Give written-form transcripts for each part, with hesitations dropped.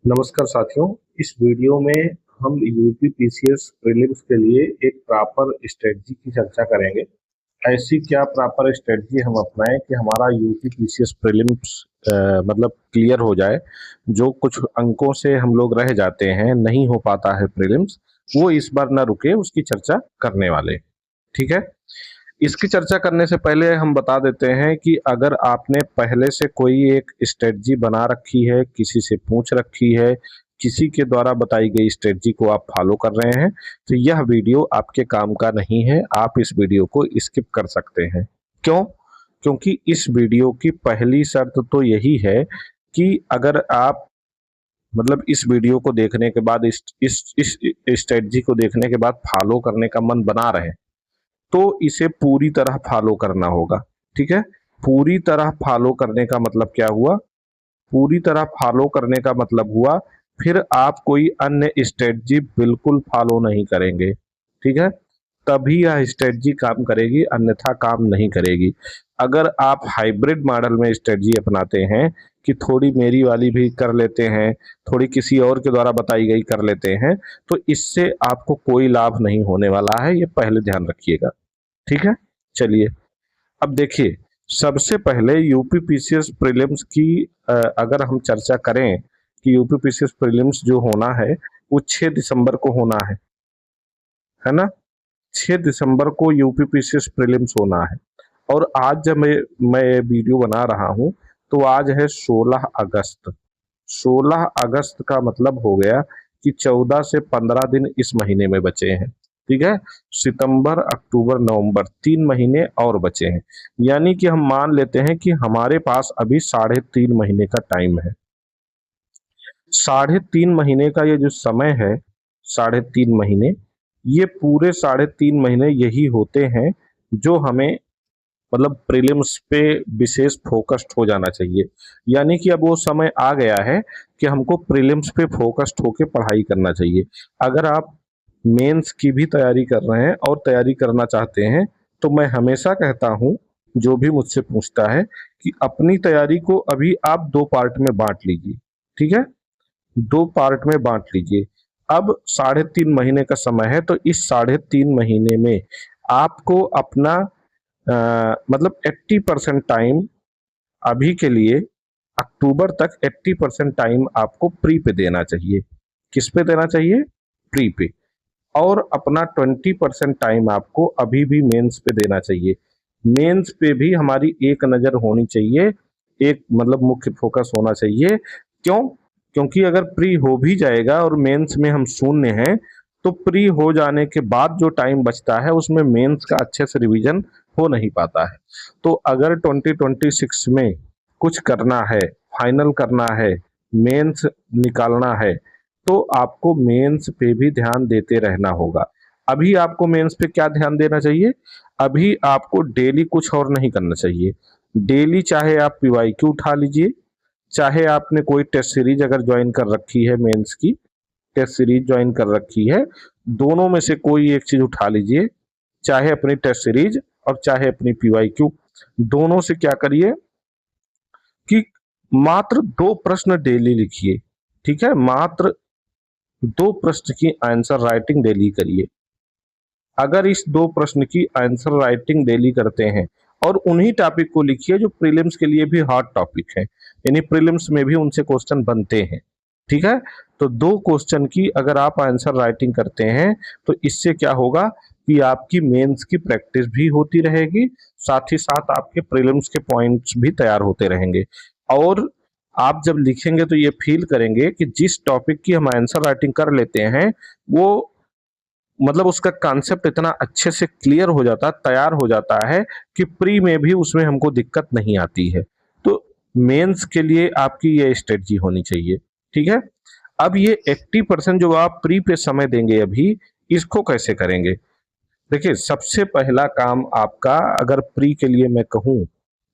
नमस्कार साथियों। इस वीडियो में हम यूपी पीसीएस प्रीलिम्स के लिए एक प्रॉपर स्ट्रेटजी की चर्चा करेंगे। ऐसी क्या प्रॉपर स्ट्रेटजी हम अपनाएं कि हमारा यूपी पीसीएस प्रीलिम्स मतलब क्लियर हो जाए। जो कुछ अंकों से हम लोग रह जाते हैं, नहीं हो पाता है प्रीलिम्स, वो इस बार ना रुके, उसकी चर्चा करने वाले। ठीक है। इसकी चर्चा करने से पहले हम बता देते हैं कि अगर आपने पहले से कोई एक स्ट्रेटजी बना रखी है, किसी से पूछ रखी है, किसी के द्वारा बताई गई स्ट्रेटजी को आप फॉलो कर रहे हैं, तो यह वीडियो आपके काम का नहीं है। आप इस वीडियो को स्किप कर सकते हैं। क्यों? क्योंकि इस वीडियो की पहली शर्त तो यही है कि अगर आप मतलब इस वीडियो को देखने के बाद इस स्ट्रेटजी को देखने के बाद फॉलो करने का मन बना रहे हैं, तो इसे पूरी तरह फॉलो करना होगा। ठीक है। पूरी तरह फॉलो करने का मतलब क्या हुआ? पूरी तरह फॉलो करने का मतलब हुआ फिर आप कोई अन्य स्ट्रेटजी बिल्कुल फॉलो नहीं करेंगे। ठीक है। तभी यह स्ट्रेटजी काम करेगी, अन्यथा काम नहीं करेगी। अगर आप हाइब्रिड मॉडल में स्ट्रेटजी अपनाते हैं कि थोड़ी मेरी वाली भी कर लेते हैं, थोड़ी किसी और के द्वारा बताई गई कर लेते हैं, तो इससे आपको कोई लाभ नहीं होने वाला है। ये पहले ध्यान रखिएगा। ठीक है। चलिए, अब देखिए, सबसे पहले यूपी पीसीएस प्रीलिम्स की अगर हम चर्चा करें कि यूपी पीसीएस प्रीलिम्स जो होना है वो 6 दिसंबर को होना है ना? 6 दिसंबर को यूपी पीसीएस प्रीलिम्स होना है। और आज जब मैं ये वीडियो बना रहा हूँ, तो आज है 16 अगस्त। 16 अगस्त का मतलब हो गया कि 14 से 15 दिन इस महीने में बचे हैं। ठीक है। सितंबर, अक्टूबर, नवंबर 3 महीने और बचे हैं। यानी कि हम मान लेते हैं कि हमारे पास अभी 3.5 महीने का टाइम है। 3.5 महीने का ये जो समय है, 3.5 महीने, ये पूरे 3.5 महीने यही होते हैं जो हमें मतलब प्रीलिम्स पे विशेष फोकस्ड हो जाना चाहिए। यानी कि अब वो समय आ गया है कि हमको प्रीलिम्स पे फोकस्ड होके पढ़ाई करना चाहिए। अगर आप मेंस की भी तैयारी कर रहे हैं और तैयारी करना चाहते हैं, तो मैं हमेशा कहता हूँ, जो भी मुझसे पूछता है, कि अपनी तैयारी को अभी आप 2 पार्ट में बाँट लीजिए। ठीक है? 2 पार्ट में बाँट लीजिए। अब 3.5 महीने का समय है, तो इस 3.5 महीने में आपको अपना मतलब 80% टाइम अभी के लिए, अक्टूबर तक 80% टाइम आपको प्री पे देना चाहिए। किस पे देना चाहिए? प्री पे। और अपना 20% टाइम आपको अभी भी मेंस पे देना चाहिए। मेंस पे भी हमारी एक नज़र होनी चाहिए, एक मतलब मुख्य फोकस होना चाहिए। क्यों? क्योंकि अगर प्री हो भी जाएगा और मेंस में हम शून्य हैं, तो प्री हो जाने के बाद जो टाइम बचता है उसमें मेंस का अच्छे से रिवीजन हो नहीं पाता है। तो अगर 2026 में कुछ करना है, फाइनल करना है, मेंस निकालना है, तो आपको मेंस पे भी ध्यान देते रहना होगा। अभी आपको मेंस पे क्या ध्यान देना चाहिए? अभी आपको डेली कुछ और नहीं करना चाहिए। डेली चाहे आप पीवाईक्यू उठा लीजिए, चाहे आपने कोई टेस्ट सीरीज अगर ज्वाइन कर रखी है, मेंस की टेस्ट सीरीज ज्वाइन कर रखी है, दोनों में से कोई एक चीज उठा लीजिए। चाहे अपनी टेस्ट सीरीज और चाहे अपनी पीवाईक्यू, दोनों से क्या करिए कि मात्र 2 प्रश्न डेली लिखिए। ठीक है। मात्र 2 प्रश्न की आंसर राइटिंग डेली करिए। अगर इस 2 प्रश्न की आंसर राइटिंग डेली करते हैं और उन्हीं टॉपिक को लिखिए जो प्रीलिम्स के लिए भी हॉट टॉपिक है, यानी प्रीलिम्स में भी उनसे क्वेश्चन बनते हैं। ठीक है। तो 2 क्वेश्चन की अगर आप आंसर राइटिंग करते हैं, तो इससे क्या होगा कि आपकी मेंस की प्रैक्टिस भी होती रहेगी, साथ ही साथ आपके प्रीलिम्स के पॉइंट्स भी तैयार होते रहेंगे। और आप जब लिखेंगे तो ये फील करेंगे कि जिस टॉपिक की हम आंसर राइटिंग कर लेते हैं, वो मतलब उसका कॉन्सेप्ट इतना अच्छे से क्लियर हो जाता है, तैयार हो जाता है कि प्री में भी उसमें हमको दिक्कत नहीं आती है। तो मेंस के लिए आपकी ये स्ट्रेटजी होनी चाहिए। ठीक है। अब ये 80% जो आप प्री पे समय देंगे अभी, इसको कैसे करेंगे? देखिए, सबसे पहला काम आपका, अगर प्री के लिए मैं कहूँ,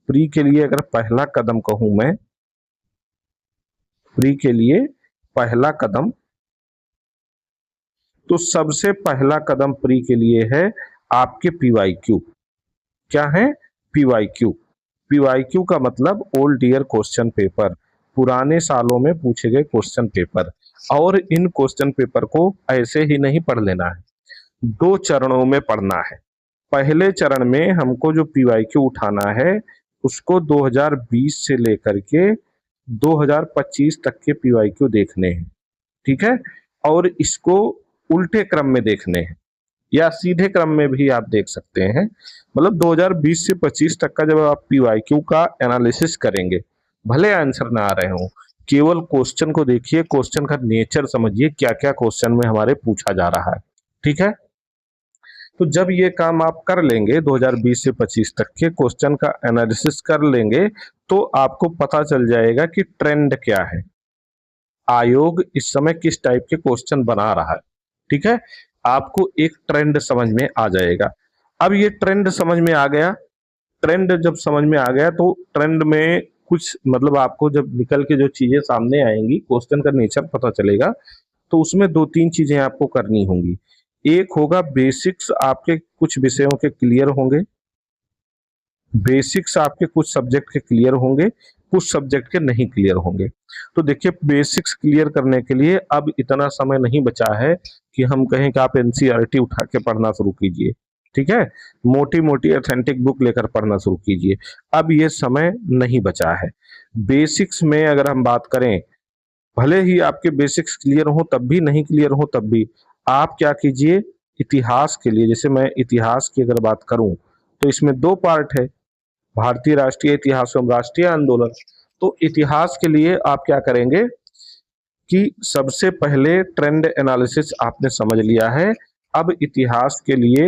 प्री के लिए अगर पहला कदम कहूँ मैं, प्री के लिए पहला कदम, तो सबसे पहला कदम प्री के लिए है आपके पीवाईक्यू। क्या है? पीवाईक्यू। पीवाईक्यू का मतलब ओल्ड ईयर क्वेश्चन पेपर। पुराने सालों में पूछे गए क्वेश्चन पेपर, और इन क्वेश्चन पेपर को ऐसे ही नहीं पढ़ लेना है, 2 चरणों में पढ़ना है। पहले चरण में हमको जो पीवाईक्यू उठाना है उसको 2020 से लेकर के 2025 तक के पीवाईक्यू देखने हैं, ठीक है, और इसको उल्टे क्रम में देखने हैं या सीधे क्रम में भी आप देख सकते हैं। मतलब 2020 से 25 तक का जब आप पीवाईक्यू का एनालिसिस करेंगे, भले आंसर ना आ रहे हो, केवल क्वेश्चन को देखिए, क्वेश्चन का नेचर समझिए, क्या क्या क्वेश्चन में हमारे पूछा जा रहा है, ठीक है। तो जब ये काम आप कर लेंगे, 2020 से 25 तक के क्वेश्चन का एनालिसिस कर लेंगे, तो आपको पता चल जाएगा कि ट्रेंड क्या है, आयोग इस समय किस टाइप के क्वेश्चन बना रहा है, ठीक है। आपको एक ट्रेंड समझ में आ जाएगा। अब ये ट्रेंड समझ में आ गया, ट्रेंड जब समझ में आ गया तो ट्रेंड में कुछ मतलब आपको जब निकल के जो चीजें सामने आएंगी, क्वेश्चन का नेचर पता चलेगा, तो उसमें 2-3 चीजें आपको करनी होंगी। एक होगा बेसिक्स, आपके कुछ विषयों के क्लियर होंगे, बेसिक्स आपके कुछ सब्जेक्ट के क्लियर होंगे, कुछ सब्जेक्ट के नहीं क्लियर होंगे। तो देखिए, बेसिक्स क्लियर करने के लिए अब इतना समय नहीं बचा है कि हम कहें कि आप एनसीईआरटी उठा के पढ़ना शुरू कीजिए, ठीक है, मोटी मोटी ऑथेंटिक बुक लेकर पढ़ना शुरू कीजिए। अब ये समय नहीं बचा है। बेसिक्स में अगर हम बात करें, भले ही आपके बेसिक्स क्लियर हो तब भी, नहीं क्लियर हो तब भी, आप क्या कीजिए, इतिहास के लिए, जैसे मैं इतिहास की अगर बात करूं तो इसमें 2 पार्ट है, भारतीय राष्ट्रीय इतिहास एवं राष्ट्रीय आंदोलन। तो इतिहास के लिए आप क्या करेंगे कि सबसे पहले ट्रेंड एनालिसिस आपने समझ लिया है। अब इतिहास के लिए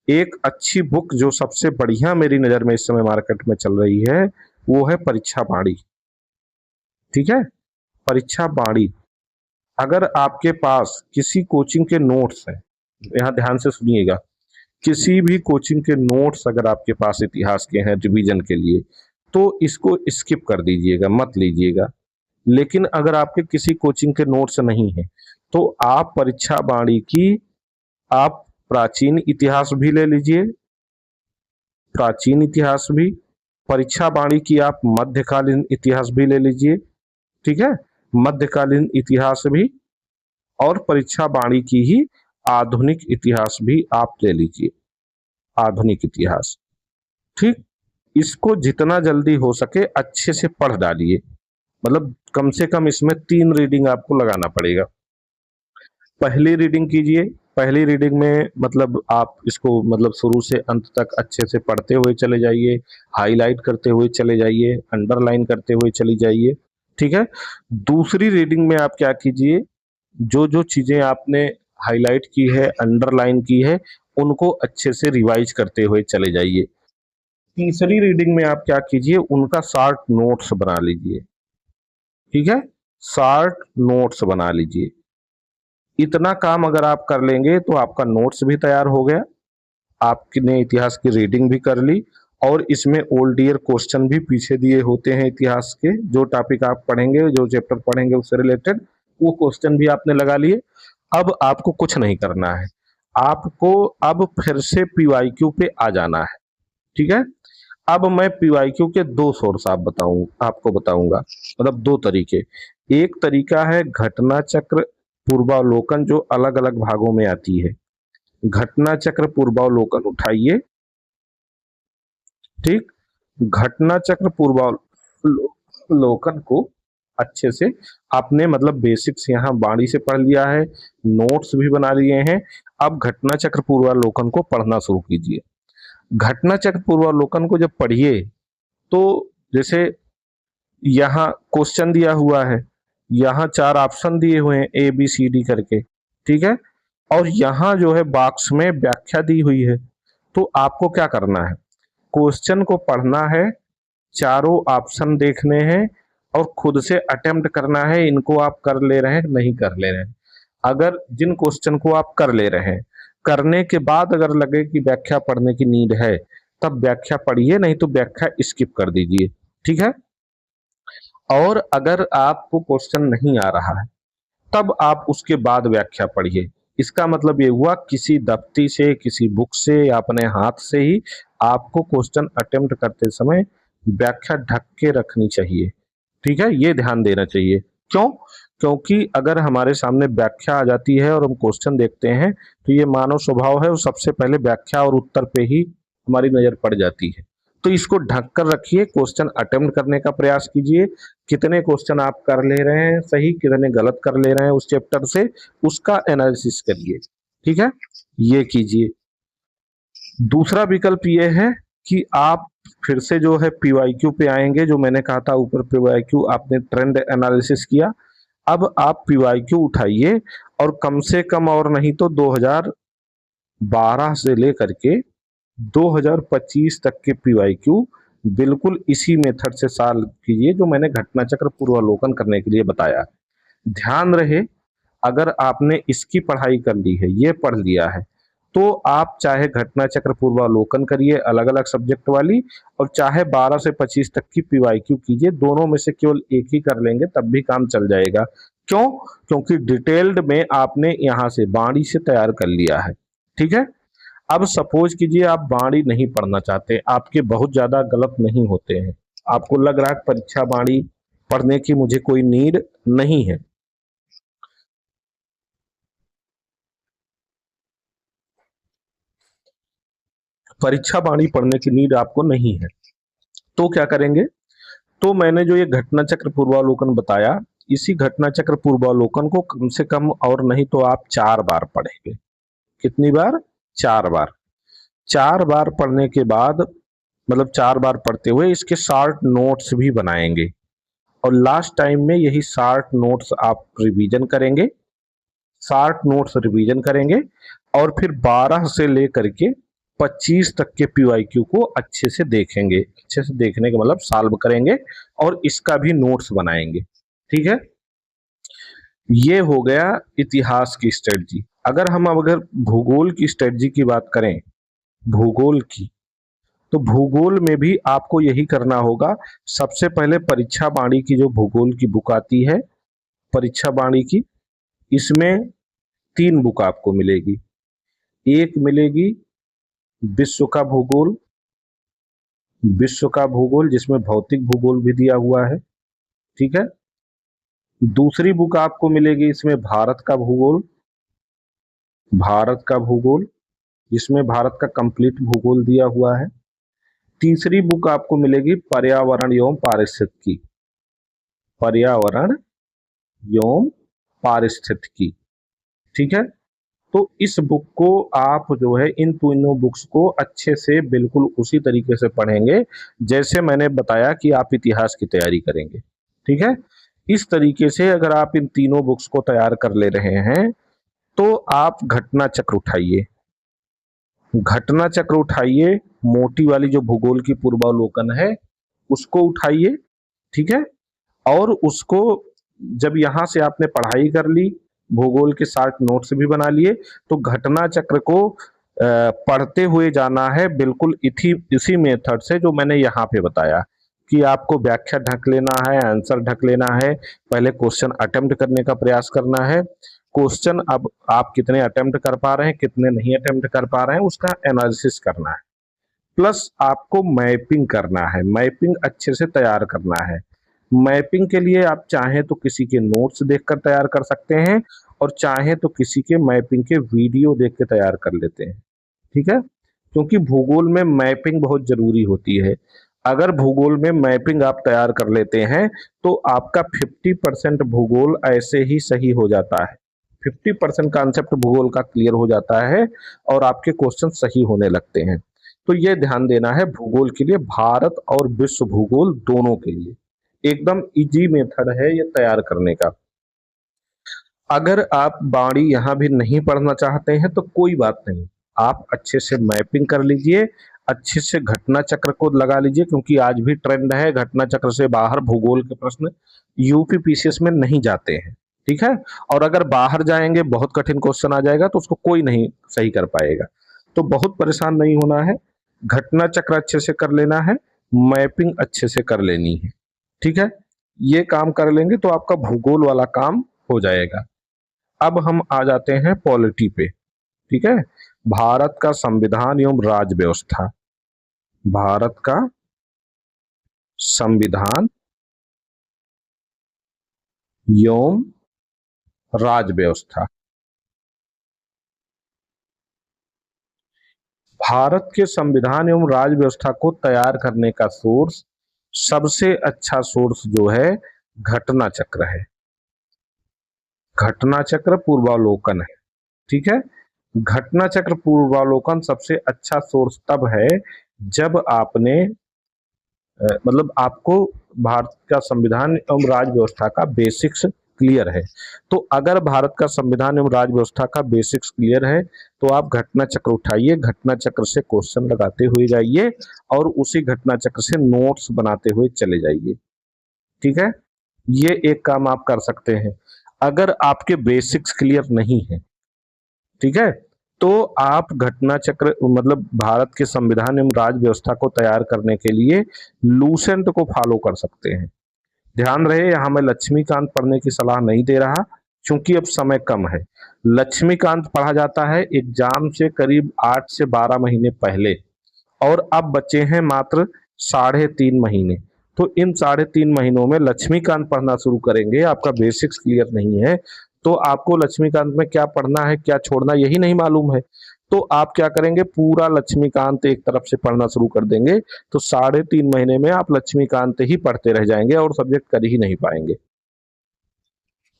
एक अच्छी बुक जो सबसे बढ़िया मेरी नजर में इस समय मार्केट में चल रही है, वो है परीक्षा बाणी, ठीक है, परीक्षा बाणी। अगर आपके पास किसी कोचिंग के नोट्स हैं, यहाँ ध्यान से सुनिएगा, किसी भी कोचिंग के नोट्स अगर आपके पास इतिहास के हैं रिवीजन के लिए, तो इसको स्किप कर दीजिएगा, मत लीजिएगा। लेकिन अगर आपके किसी कोचिंग के नोट्स नहीं है, तो आप परीक्षा बाणी की आप प्राचीन इतिहास भी ले लीजिए, प्राचीन इतिहास भी, परीक्षा बाणी की आप मध्यकालीन इतिहास भी ले लीजिए, ठीक है, मध्यकालीन इतिहास भी, और परीक्षा बाणी की ही आधुनिक इतिहास भी आप ले लीजिए, आधुनिक इतिहास, ठीक। इसको जितना जल्दी हो सके अच्छे से पढ़ डालिए, मतलब कम से कम इसमें 3 रीडिंग आपको लगाना पड़ेगा। पहली रीडिंग कीजिए, पहली रीडिंग में मतलब आप इसको मतलब शुरू से अंत तक अच्छे से पढ़ते हुए चले जाइए, हाईलाइट करते हुए चले जाइए, अंडरलाइन करते हुए चली जाइए, ठीक है। दूसरी रीडिंग में आप क्या कीजिए, जो जो चीजें आपने हाईलाइट की है, अंडरलाइन की है, उनको अच्छे से रिवाइज करते हुए चले जाइए। तीसरी रीडिंग में आप क्या कीजिए, उनका शॉर्ट नोट्स बना लीजिए, ठीक है, शॉर्ट नोट्स बना लीजिए। इतना काम अगर आप कर लेंगे तो आपका नोट्स भी तैयार हो गया, आपने इतिहास की रीडिंग भी कर ली, और इसमें ओल्ड ईयर क्वेश्चन भी पीछे दिए होते हैं इतिहास के, जो टॉपिक आप पढ़ेंगे, जो चैप्टर पढ़ेंगे उससे रिलेटेड, वो क्वेश्चन भी आपने लगा लिए। अब आपको कुछ नहीं करना है, आपको अब फिर से पीवाईक्यू पे आ जाना है, ठीक है। अब मैं पीवाईक्यू के 2 सोर्स आपको बताऊंगा, मतलब 2 तरीके। एक तरीका है घटना चक्र पूर्वावलोकन, जो अलग अलग भागों में आती है, घटना चक्र पूर्वावलोकन उठाइए, ठीक, घटना चक्र पूर्वावलोकन को अच्छे से आपने मतलब बेसिक्स यहाँ बाणी से पढ़ लिया है, नोट्स भी बना लिए हैं। अब घटना चक्र पूर्वावलोकन को पढ़ना शुरू कीजिए। घटना चक्र पूर्वावलोकन को जब पढ़िए, तो जैसे यहाँ क्वेश्चन दिया हुआ है, यहाँ 4 ऑप्शन दिए हुए हैं ए बी सी डी करके, ठीक है, और यहाँ जो है बॉक्स में व्याख्या दी हुई है। तो आपको क्या करना है, क्वेश्चन को पढ़ना है, चारों ऑप्शन देखने हैं, और खुद से अटेम्प्ट करना है, इनको आप कर ले रहे हैं नहीं कर ले रहे हैं। अगर जिन क्वेश्चन को आप कर ले रहे हैं, करने के बाद अगर लगे कि व्याख्या पढ़ने की नीड है, तब व्याख्या पढ़िए, नहीं तो व्याख्या स्किप कर दीजिए, ठीक है। और अगर आपको क्वेश्चन नहीं आ रहा है, तब आप उसके बाद व्याख्या पढ़िए। इसका मतलब ये हुआ, किसी दफ्ती से, किसी बुक से या अपने हाथ से ही आपको क्वेश्चन अटेम्प्ट करते समय व्याख्या ढक के रखनी चाहिए, ठीक है, ये ध्यान देना चाहिए। क्यों? क्योंकि अगर हमारे सामने व्याख्या आ जाती है और हम क्वेश्चन देखते हैं, तो ये मानव स्वभाव है, वो सबसे पहले व्याख्या और उत्तर पे ही हमारी नजर पड़ जाती है। तो इसको ढक कर रखिए, क्वेश्चन अटेम्प्ट करने का प्रयास कीजिए। कितने क्वेश्चन आप कर ले रहे हैं सही, कितने गलत कर ले रहे हैं उस चैप्टर से, उसका एनालिसिस करिए। ठीक है, ये कीजिए। दूसरा विकल्प ये है कि आप फिर से जो है पीवाईक्यू पे आएंगे। जो मैंने कहा था ऊपर, पीवाईक्यू आपने ट्रेंड एनालिसिस किया, अब आप पीवाईक्यू उठाइए और कम से कम और नहीं तो 2012 से लेकर के 2025 तक के पीवाईक्यू बिल्कुल इसी मेथड से सॉल्व कीजिए जो मैंने घटना चक्र पूर्वावलोकन करने के लिए बताया। ध्यान रहे, अगर आपने इसकी पढ़ाई कर ली है, ये पढ़ लिया है, तो आप चाहे घटना चक्र पूर्वावलोकन करिए अलग अलग सब्जेक्ट वाली, और चाहे 12 से 25 तक की पीवाईक्यू कीजिए, दोनों में से केवल एक ही कर लेंगे तब भी काम चल जाएगा। क्यों? क्योंकि डिटेल्ड में आपने यहां से बाणी से तैयार कर लिया है। ठीक है, अब सपोज कीजिए आप बाणी नहीं पढ़ना चाहते, आपके बहुत ज्यादा गलत नहीं होते हैं, आपको लग रहा है परीक्षा बाणी पढ़ने की मुझे कोई नीड नहीं है, परीक्षा बाणी पढ़ने की नीड आपको नहीं है, तो क्या करेंगे? तो मैंने जो ये घटना चक्र पूर्वावलोकन बताया, इसी घटना चक्र पूर्वावलोकन को कम से कम और नहीं तो आप 4 बार पढ़ेंगे। कितनी बार? 4 बार। 4 बार पढ़ने के बाद, मतलब 4 बार पढ़ते हुए इसके शॉर्ट नोट्स भी बनाएंगे, और लास्ट टाइम में यही शॉर्ट नोट्स आप रिवीजन करेंगे। शॉर्ट नोट्स रिवीजन करेंगे और फिर 12 से लेकर के 25 तक के पीवाईक्यू को अच्छे से देखेंगे। अच्छे से देखने का मतलब सॉल्व करेंगे और इसका भी नोट्स बनाएंगे। ठीक है, ये हो गया इतिहास की स्ट्रेटजी। अगर भूगोल की स्ट्रेटजी की बात करें, भूगोल की, तो भूगोल में भी आपको यही करना होगा। सबसे पहले परीक्षा बाणी की जो भूगोल की बुक आती है, परीक्षा बाणी की, इसमें 3 बुक आपको मिलेगी। एक मिलेगी विश्व का भूगोल, विश्व का भूगोल जिसमें भौतिक भूगोल भी दिया हुआ है। ठीक है, दूसरी बुक आपको मिलेगी इसमें भारत का भूगोल, भारत का भूगोल जिसमें भारत का कंप्लीट भूगोल दिया हुआ है। तीसरी बुक आपको मिलेगी पर्यावरण एवं पारिस्थितिकी, पर्यावरण एवं पारिस्थितिकी। ठीक है, तो इस बुक को आप जो है इन तीनों बुक्स को अच्छे से बिल्कुल उसी तरीके से पढ़ेंगे जैसे मैंने बताया कि आप इतिहास की तैयारी करेंगे। ठीक है, इस तरीके से अगर आप इन तीनों बुक्स को तैयार कर ले रहे हैं, तो आप घटना चक्र उठाइए, घटना चक्र उठाइए, मोटी वाली जो भूगोल की पूर्वावलोकन है उसको उठाइए। ठीक है, और उसको जब यहां से आपने पढ़ाई कर ली, भूगोल के साथ नोट्स भी बना लिए, तो घटना चक्र को पढ़ते हुए जाना है बिल्कुल इसी मेथड से जो मैंने यहाँ पे बताया कि आपको व्याख्या ढक लेना है, आंसर ढक लेना है, पहले क्वेश्चन अटेम्प्ट करने का प्रयास करना है। क्वेश्चन अब आप कितने अटेम्प्ट कर पा रहे हैं, कितने नहीं अटेम्प्ट कर पा रहे हैं, उसका एनालिसिस करना है। प्लस आपको मैपिंग करना है, मैपिंग अच्छे से तैयार करना है। मैपिंग के लिए आप चाहें तो किसी के नोट्स देखकर तैयार कर सकते हैं, और चाहें तो किसी के मैपिंग के वीडियो देख के तैयार कर लेते हैं। ठीक है, क्योंकि भूगोल में मैपिंग बहुत जरूरी होती है। अगर भूगोल में मैपिंग आप तैयार कर लेते हैं, तो आपका 50% भूगोल ऐसे ही सही हो जाता है, 50% कॉन्सेप्ट भूगोल का क्लियर हो जाता है और आपके क्वेश्चन सही होने लगते हैं। तो ये ध्यान देना है भूगोल के लिए, भारत और विश्व भूगोल दोनों के लिए एकदम इजी मेथड है ये तैयार करने का। अगर आप बाणी यहाँ भी नहीं पढ़ना चाहते हैं तो कोई बात नहीं, आप अच्छे से मैपिंग कर लीजिए, अच्छे से घटना चक्र को लगा लीजिए, क्योंकि आज भी ट्रेंड है घटना चक्र से बाहर भूगोल के प्रश्न यूपी पीसीएस में नहीं जाते हैं। ठीक है, और अगर बाहर जाएंगे बहुत कठिन क्वेश्चन आ जाएगा तो उसको कोई नहीं सही कर पाएगा। तो बहुत परेशान नहीं होना है, घटना चक्र अच्छे से कर लेना है, मैपिंग अच्छे से कर लेनी है। ठीक है, ये काम कर लेंगे तो आपका भूगोल वाला काम हो जाएगा। अब हम आ जाते हैं पॉलिटी पे। ठीक है, भारत का संविधान एवं राज्य व्यवस्था, भारत का संविधान एवं राज व्यवस्था। भारत के संविधान एवं राज व्यवस्था को तैयार करने का सोर्स, सबसे अच्छा सोर्स जो है घटना चक्र है। घटना चक्र पूर्वावलोकन है, ठीक है। घटना चक्र पूर्वावलोकन सबसे अच्छा सोर्स तब है जब आपने मतलब आपको भारत का संविधान एवं राज व्यवस्था का बेसिक्स क्लियर है। तो अगर भारत का संविधान एवं राज व्यवस्था का बेसिक्स क्लियर है तो आप घटना चक्र उठाइए, घटना चक्र से क्वेश्चन लगाते हुए जाइए और उसी घटना चक्र से नोट्स बनाते हुए चले जाइए, ठीक है। ये एक काम आप कर सकते हैं। अगर आपके बेसिक्स क्लियर नहीं है, ठीक है, तो आप घटना चक्र मतलब भारत के संविधान एवं राज व्यवस्था को तैयार करने के लिए लूसेंट को फॉलो कर सकते हैं। ध्यान रहे, यहां मैं लक्ष्मीकांत पढ़ने की सलाह नहीं दे रहा क्योंकि अब समय कम है। लक्ष्मीकांत पढ़ा जाता है एग्जाम से करीब 8 से 12 महीने पहले और अब बचे हैं मात्र 3.5 महीने। तो इन 3.5 महीनों में लक्ष्मीकांत पढ़ना शुरू करेंगे। आपका बेसिक्स क्लियर नहीं है तो आपको लक्ष्मीकांत में क्या पढ़ना है क्या छोड़ना यही नहीं मालूम है, तो आप क्या करेंगे, पूरा लक्ष्मीकांत एक तरफ से पढ़ना शुरू कर देंगे। तो 3.5 महीने में आप लक्ष्मीकांत ही पढ़ते रह जाएंगे और सब्जेक्ट कर ही नहीं पाएंगे।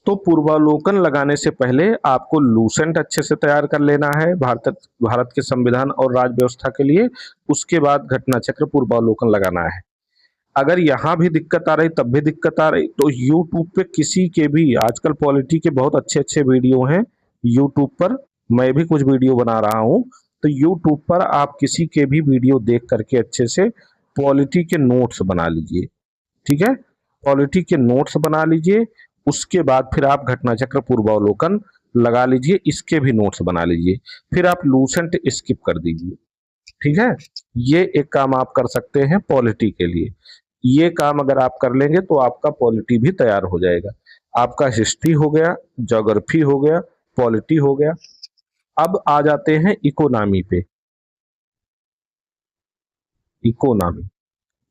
तो पूर्वावलोकन लगाने से पहले आपको लूसेंट अच्छे से तैयार कर लेना है भारत के संविधान और राज व्यवस्था के लिए। उसके बाद घटना चक्र पूर्वावलोकन लगाना है। अगर यहाँ भी दिक्कत आ रही तब भी दिक्कत आ रही तो यूट्यूब पे किसी के भी, आजकल पॉलिटी के बहुत अच्छे अच्छे वीडियो हैं यूट्यूब पर, मैं भी कुछ वीडियो बना रहा हूँ। तो यूट्यूब पर आप किसी के भी वीडियो देख करके अच्छे से पॉलिटी के नोट्स बना लीजिए, ठीक है। पॉलिटी के नोट्स बना लीजिए, उसके बाद फिर आप घटना चक्र पूर्वावलोकन लगा लीजिए, इसके भी नोट्स बना लीजिए, फिर आप लूसेंट स्किप कर दीजिए, ठीक है। ये एक काम आप कर सकते हैं पॉलिटी के लिए। ये काम अगर आप कर लेंगे तो आपका पॉलिटी भी तैयार हो जाएगा। आपका हिस्ट्री हो गया, ज्योग्राफी हो गया, पॉलिटी हो गया। अब आ जाते हैं इकोनॉमी पे। इकोनॉमी,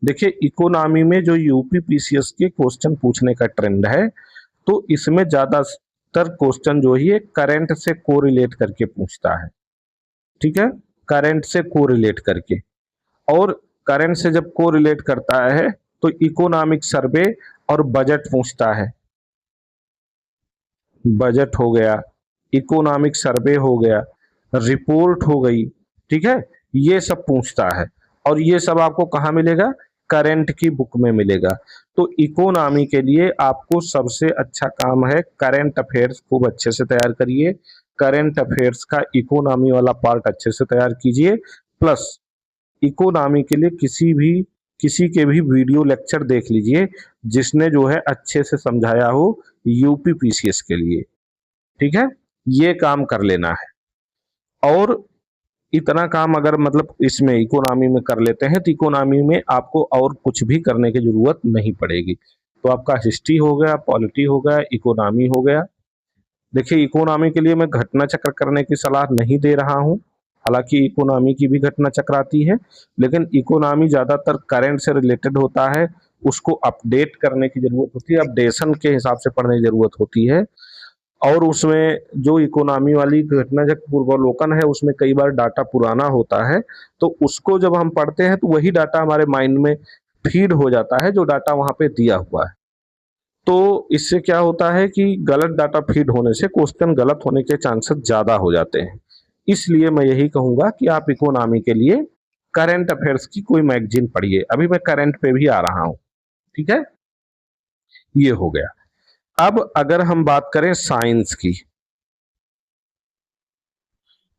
देखिए इकोनॉमी में जो यूपी पीसीएस के क्वेश्चन पूछने का ट्रेंड है, तो इसमें ज्यादातर क्वेश्चन जो है करंट से कोरिलेट करके पूछता है, ठीक है। करंट से कोरिलेट करके, और करंट से जब कोरिलेट करता है तो इकोनॉमिक सर्वे और बजट पूछता है। बजट हो गया, इकोनॉमिक सर्वे हो गया, रिपोर्ट हो गई, ठीक है, ये सब पूछता है। और ये सब आपको कहाँ मिलेगा, करंट की बुक में मिलेगा। तो इकोनॉमी के लिए आपको सबसे अच्छा काम है करंट अफेयर्स खूब अच्छे से तैयार करिए। करंट अफेयर्स का इकोनॉमी वाला पार्ट अच्छे से तैयार कीजिए, प्लस इकोनॉमी के लिए किसी के भी वीडियो लेक्चर देख लीजिए जिसने जो है अच्छे से समझाया हो यूपी पीसीएस के लिए, ठीक है। ये काम कर लेना है। और इतना काम अगर मतलब इसमें इकोनॉमी में कर लेते हैं तो इकोनॉमी में आपको और कुछ भी करने की जरूरत नहीं पड़ेगी। तो आपका हिस्ट्री हो गया, पॉलिटी हो गया, इकोनॉमी हो गया। देखिए इकोनॉमी के लिए मैं घटना चक्र करने की सलाह नहीं दे रहा हूं, हालांकि इकोनॉमी की भी घटना चक्र आती है, लेकिन इकोनॉमी ज्यादातर करंट से रिलेटेड होता है, उसको अपडेट करने की जरूरत होती है, अपडेशन के हिसाब से पढ़ने की जरूरत होती है। और उसमें जो इकोनॉमी वाली घटना चक्र पूर्वावलोकन है उसमें कई बार डाटा पुराना होता है, तो उसको जब हम पढ़ते हैं तो वही डाटा हमारे माइंड में फीड हो जाता है जो डाटा वहां पे दिया हुआ है। तो इससे क्या होता है कि गलत डाटा फीड होने से क्वेश्चन गलत होने के चांसेस ज्यादा हो जाते हैं। इसलिए मैं यही कहूंगा कि आप इकोनॉमी के लिए करंट अफेयर्स की कोई मैगजीन पढ़िए। अभी मैं करंट पे भी आ रहा हूं, ठीक है। ये हो गया। अब अगर हम बात करें साइंस की,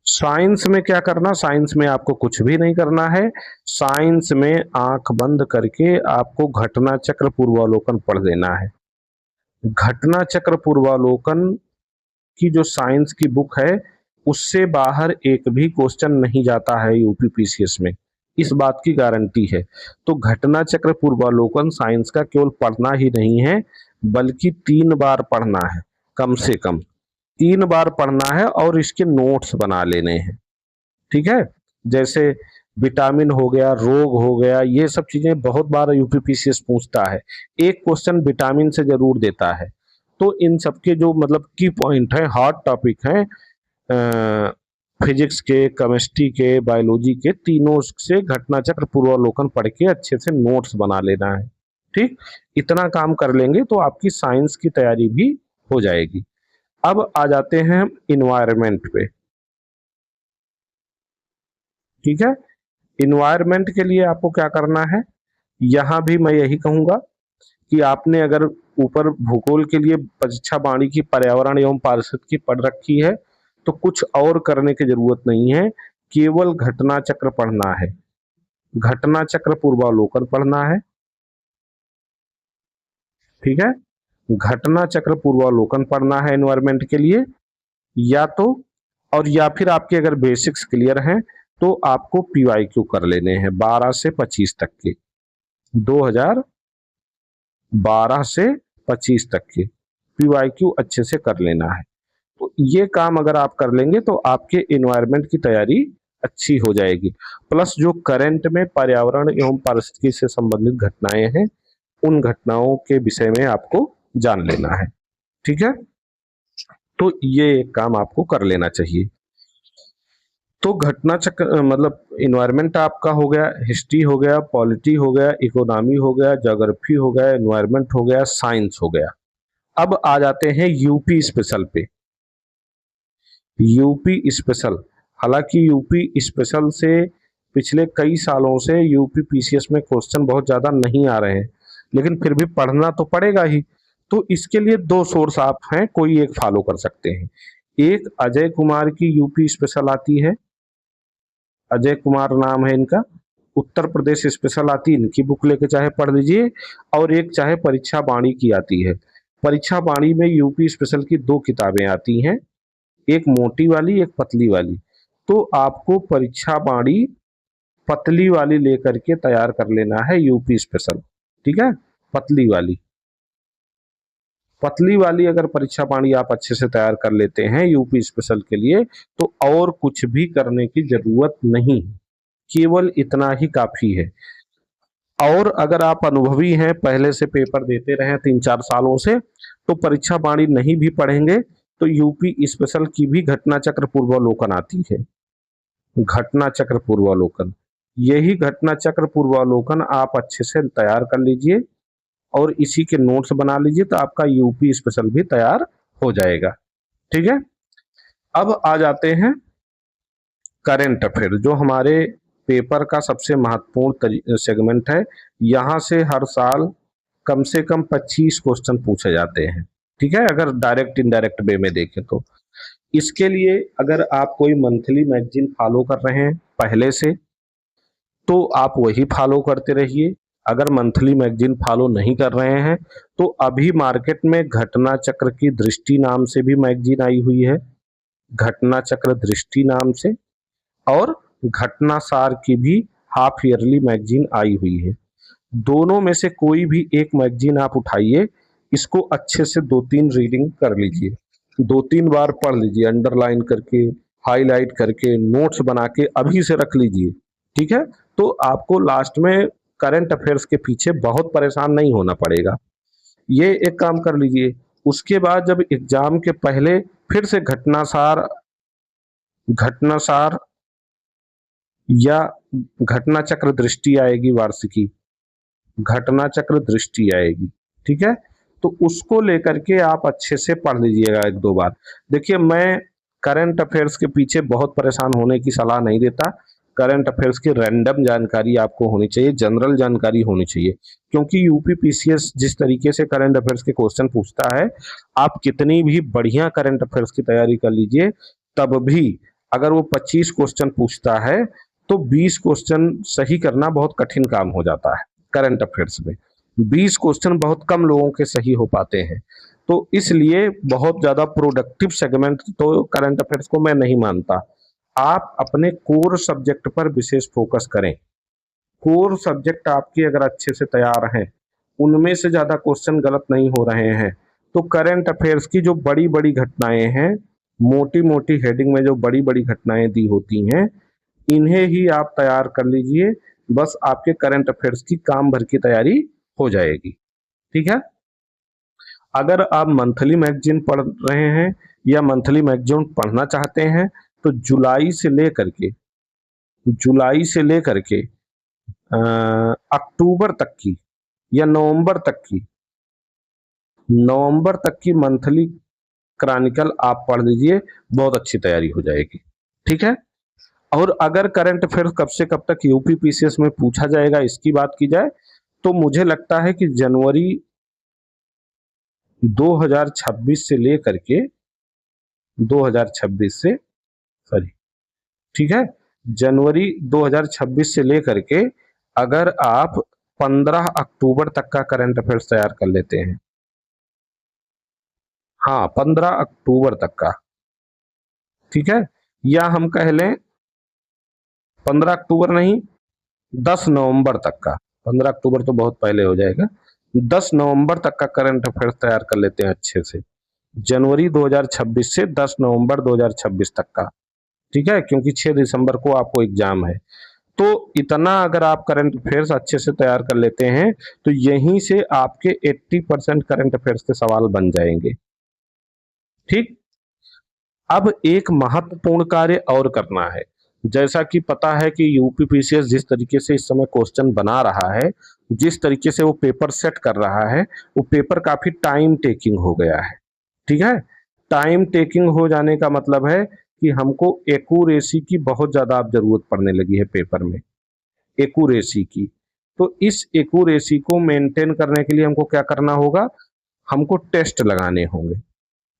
साइंस में क्या करना, साइंस में आपको कुछ भी नहीं करना है। साइंस में आंख बंद करके आपको घटना चक्र पूर्वावलोकन पढ़ देना है। घटना चक्र पूर्वावलोकन की जो साइंस की बुक है उससे बाहर एक भी क्वेश्चन नहीं जाता है यूपी पीसीएस में, इस बात की गारंटी है। तो घटना चक्र पूर्वावलोकन साइंस का केवल पढ़ना ही नहीं है बल्कि 3 बार पढ़ना है, कम से कम 3 बार पढ़ना है और इसके नोट्स बना लेने हैं, ठीक है। जैसे विटामिन हो गया, रोग हो गया, ये सब चीजें बहुत बार यूपी पीसीएस पूछता है। एक क्वेश्चन विटामिन से जरूर देता है, तो इन सबके जो मतलब की पॉइंट है, हॉट टॉपिक है, फिजिक्स के, केमिस्ट्री के, बायोलॉजी के, तीनों से घटना चक्र पूर्वावलोकन पढ़ के अच्छे से नोट्स बना लेना है। ठीक, इतना काम कर लेंगे तो आपकी साइंस की तैयारी भी हो जाएगी। अब आ जाते हैं हम इन्वायरमेंट पे। ठीक है, इन्वायरमेंट के लिए आपको क्या करना है, यहां भी मैं यही कहूंगा कि आपने अगर ऊपर भूगोल के लिए परीक्षा बाणी की पर्यावरण एवं पारिस्थितिकी की पढ़ रखी है तो कुछ और करने की जरूरत नहीं है, केवल घटना चक्र पढ़ना है, घटना चक्र पूर्वावलोकन पढ़ना है। ठीक है, घटना चक्र पूर्वावलोकन पढ़ना है एनवायरमेंट के लिए, या तो और या फिर आपके अगर बेसिक्स क्लियर हैं तो आपको पीवाईक्यू कर लेने हैं 12 से 25 तक के, 2012 से 25 तक के पीवाईक्यू अच्छे से कर लेना है। तो ये काम अगर आप कर लेंगे तो आपके एनवायरमेंट की तैयारी अच्छी हो जाएगी। प्लस जो करंट में पर्यावरण एवं पारिस्थितिकी से संबंधित घटनाएं हैं उन घटनाओं के विषय में आपको जान लेना है। ठीक है, तो ये एक काम आपको कर लेना चाहिए। तो घटना चक्र मतलब इन्वायरमेंट आपका हो गया, हिस्ट्री हो गया, पॉलिटी हो गया, इकोनॉमी हो गया, ज्योग्राफी हो गया, इन्वायरमेंट हो गया, साइंस हो गया। अब आ जाते हैं यूपी स्पेशल पे। यूपी स्पेशल, हालांकि यूपी स्पेशल से पिछले कई सालों से यूपी पीसीएस में क्वेश्चन बहुत ज्यादा नहीं आ रहे हैं, लेकिन फिर भी पढ़ना तो पड़ेगा ही। तो इसके लिए दो सोर्स आप हैं, कोई एक फॉलो कर सकते हैं। एक अजय कुमार की यूपी स्पेशल आती है, अजय कुमार नाम है इनका, उत्तर प्रदेश स्पेशल आती है, इनकी बुक लेके चाहे पढ़ लीजिए। और एक चाहे परीक्षा बाणी की आती है, परीक्षा बाणी में यूपी स्पेशल की दो किताबें आती हैं, एक मोटी वाली एक पतली वाली। तो आपको परीक्षा बाणी पतली वाली लेकर के तैयार कर लेना है यूपी स्पेशल। ठीक है, पतली वाली, पतली वाली अगर परीक्षा बाणी आप अच्छे से तैयार कर लेते हैं यूपी स्पेशल के लिए तो और कुछ भी करने की जरूरत नहीं, केवल इतना ही काफी है। और अगर आप अनुभवी हैं, पहले से पेपर देते रहे 3-4 सालों से, तो परीक्षा बाणी नहीं भी पढ़ेंगे तो यूपी स्पेशल की भी घटना चक्र पूर्वावलोकन आती है, घटना चक्र पूर्वावलोकन। यही घटना चक्र पूर्वावलोकन आप अच्छे से तैयार कर लीजिए और इसी के नोट्स बना लीजिए तो आपका यूपी स्पेशल भी तैयार हो जाएगा। ठीक है, अब आ जाते हैं करंट अफेयर, जो हमारे पेपर का सबसे महत्वपूर्ण सेगमेंट है। यहां से हर साल कम से कम 25 क्वेश्चन पूछे जाते हैं। ठीक है, अगर डायरेक्ट इनडायरेक्ट वे में देखें तो इसके लिए अगर आप कोई मंथली मैगजीन फॉलो कर रहे हैं पहले से तो आप वही फॉलो करते रहिए। अगर मंथली मैगजीन फॉलो नहीं कर रहे हैं तो अभी मार्केट में घटना चक्र की दृष्टि नाम से भी मैगजीन आई हुई है, घटना चक्र दृष्टि नाम से, और घटना सार की भी हाफ ईयरली मैगजीन आई हुई है। दोनों में से कोई भी एक मैगजीन आप उठाइए, इसको अच्छे से 2-3 रीडिंग कर लीजिए, 2-3 बार पढ़ लीजिए, अंडरलाइन करके, हाईलाइट करके, नोट्स बना के अभी से रख लीजिए। ठीक है, तो आपको लास्ट में करंट अफेयर्स के पीछे बहुत परेशान नहीं होना पड़ेगा। ये एक काम कर लीजिए। उसके बाद जब एग्जाम के पहले फिर से घटनासार या घटना चक्र दृष्टि आएगी, वार्षिकी घटना चक्र दृष्टि आएगी। ठीक है, तो उसको लेकर के आप अच्छे से पढ़ लीजिएगा 1-2 बार। देखिए, मैं करंट अफेयर्स के पीछे बहुत परेशान होने की सलाह नहीं देता। करंट अफेयर्स की रैंडम जानकारी आपको होनी चाहिए, जनरल जानकारी होनी चाहिए, क्योंकि यूपी पीसीएस जिस तरीके से करंट अफेयर्स के क्वेश्चन पूछता है, आप कितनी भी बढ़िया करंट अफेयर्स की तैयारी कर लीजिए, तब भी अगर वो 25 क्वेश्चन पूछता है तो 20 क्वेश्चन सही करना बहुत कठिन काम हो जाता है। करंट अफेयर्स में 20 क्वेश्चन बहुत कम लोगों के सही हो पाते हैं, तो इसलिए बहुत ज्यादा प्रोडक्टिव सेगमेंट तो करंट अफेयर्स को मैं नहीं मानता। आप अपने कोर सब्जेक्ट पर विशेष फोकस करें। कोर सब्जेक्ट आपके अगर अच्छे से तैयार हैं, उनमें से ज्यादा क्वेश्चन गलत नहीं हो रहे हैं, तो करंट अफेयर्स की जो बड़ी बड़ी घटनाएं हैं, मोटी मोटी हेडिंग में जो बड़ी बड़ी घटनाएं दी होती हैं, इन्हें ही आप तैयार कर लीजिए। बस आपके करंट अफेयर्स की काम भर की तैयारी हो जाएगी। ठीक है, अगर आप मंथली मैगजीन पढ़ रहे हैं या मंथली मैगजीन पढ़ना चाहते हैं तो जुलाई से लेकर के अक्टूबर तक की या नवंबर तक की मंथली क्रॉनिकल आप पढ़ लीजिए, बहुत अच्छी तैयारी हो जाएगी। ठीक है। और अगर करंट अफेयर्स कब से कब तक यूपी पीसीएस में पूछा जाएगा इसकी बात की जाए तो मुझे लगता है कि जनवरी 2026 से लेकर के 2026 से सॉरी ठीक है, जनवरी 2026 से लेकर के अगर आप 15 अक्टूबर तक का करंट अफेयर्स तैयार कर लेते हैं, हाँ 15 अक्टूबर तक का, ठीक है, या हम कह लें 15 अक्टूबर नहीं 10 नवंबर तक का, 15 अक्टूबर तो बहुत पहले हो जाएगा, 10 नवंबर तक का करंट अफेयर्स तैयार कर लेते हैं अच्छे से, जनवरी 2026 से 10 नवंबर 2026 तक का। ठीक है, क्योंकि 6 दिसंबर को आपको एग्जाम है। तो इतना अगर आप करंट अफेयर्स अच्छे से तैयार कर लेते हैं तो यहीं से आपके 80% करंट अफेयर्स के सवाल बन जाएंगे। ठीक। अब एक महत्वपूर्ण कार्य और करना है। जैसा कि पता है कि यूपी पीसीएस जिस तरीके से इस समय क्वेश्चन बना रहा है, जिस तरीके से वो पेपर सेट कर रहा है, वो पेपर काफी टाइम टेकिंग हो गया है। ठीक है। टाइम टेकिंग हो जाने का मतलब है कि हमको एक्यूरेसी की बहुत ज्यादा अब जरूरत पड़ने लगी है पेपर में, एक्यूरेसी की। तो इस एक्यूरेसी को मेंटेन करने के लिए हमको क्या करना होगा, हमको टेस्ट लगाने होंगे।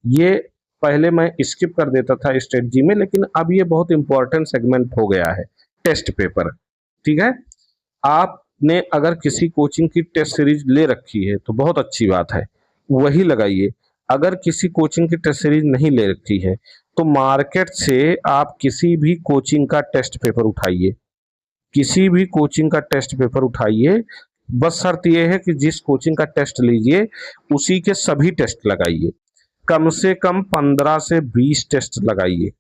ये पहले मैं स्किप कर देता था स्ट्रेटजी में, लेकिन अब ये बहुत इंपॉर्टेंट सेगमेंट हो गया है, टेस्ट पेपर। ठीक है। आपने अगर किसी कोचिंग की टेस्ट सीरीज ले रखी है तो बहुत अच्छी बात है, वही लगाइए। अगर किसी कोचिंग की टेस्ट सीरीज नहीं ले रखी है तो मार्केट से आप किसी भी कोचिंग का टेस्ट पेपर उठाइए, किसी भी कोचिंग का टेस्ट पेपर उठाइए। बस शर्त यह है कि जिस कोचिंग का टेस्ट लीजिए उसी के सभी टेस्ट लगाइए, कम से कम 15 से 20 टेस्ट लगाइए।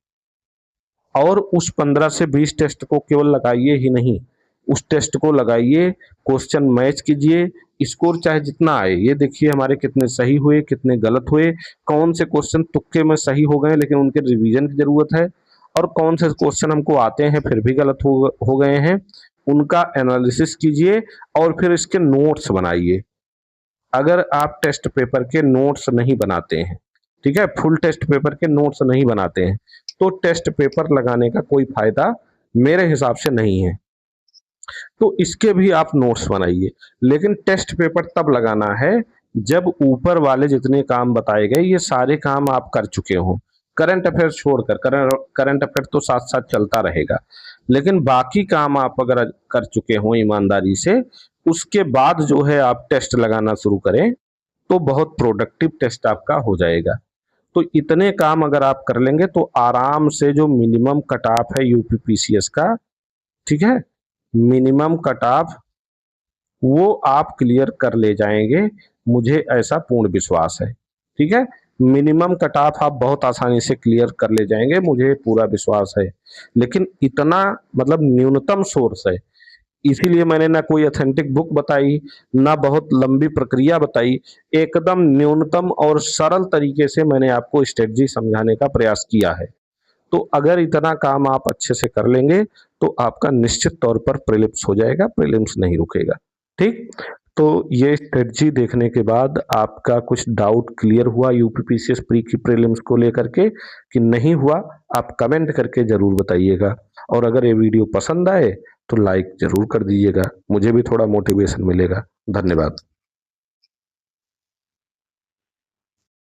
और उस 15 से 20 टेस्ट को केवल लगाइए ही नहीं, उस टेस्ट को लगाइए, क्वेश्चन मैच कीजिए, स्कोर चाहे जितना आए, ये देखिए हमारे कितने सही हुए, कितने गलत हुए, कौन से क्वेश्चन तुक्के में सही हो गए लेकिन उनके रिवीजन की जरूरत है, और कौन से क्वेश्चन हमको आते हैं फिर भी गलत हो गए हैं, उनका एनालिसिस कीजिए और फिर इसके नोट्स बनाइए। अगर आप टेस्ट पेपर के नोट्स नहीं बनाते हैं, ठीक है, फुल टेस्ट पेपर के नोट्स नहीं बनाते हैं, तो टेस्ट पेपर लगाने का कोई फायदा मेरे हिसाब से नहीं है। तो इसके भी आप नोट्स बनाइए, लेकिन टेस्ट पेपर तब लगाना है जब ऊपर वाले जितने काम बताए गए ये सारे काम आप कर चुके हो। करंट अफेयर छोड़कर, करंट अफेयर तो साथ साथ चलता रहेगा, लेकिन बाकी काम आप अगर कर चुके हो ईमानदारी से, उसके बाद जो है आप टेस्ट लगाना शुरू करें तो बहुत प्रोडक्टिव टेस्ट आपका हो जाएगा। तो इतने काम अगर आप कर लेंगे तो आराम से जो मिनिमम कट ऑफ है यूपी पीसीएस का, ठीक है, मिनिमम कट ऑफ वो आप क्लियर कर ले जाएंगे, मुझे ऐसा पूर्ण विश्वास है। ठीक है, मिनिमम कट ऑफ आप बहुत आसानी से क्लियर कर ले जाएंगे, मुझे पूरा विश्वास है। लेकिन इतना मतलब न्यूनतम सोर्स है, इसीलिए मैंने ना कोई ऑथेंटिक बुक बताई, ना बहुत लंबी प्रक्रिया बताई, एकदम न्यूनतम और सरल तरीके से मैंने आपको स्ट्रेटजी समझाने का प्रयास किया है। तो अगर इतना काम आप अच्छे से कर लेंगे तो आपका निश्चित तौर पर प्रीलिम्स हो जाएगा, प्रीलिम्स नहीं रुकेगा। ठीक। तो ये स्ट्रेटजी देखने के बाद आपका कुछ डाउट क्लियर हुआ यूपी पीसीएस प्री की प्रीलिम्स को लेकर के कि नहीं हुआ, आप कमेंट करके जरूर बताइएगा। और अगर ये वीडियो पसंद आए तो लाइक जरूर कर दीजिएगा, मुझे भी थोड़ा मोटिवेशन मिलेगा। धन्यवाद।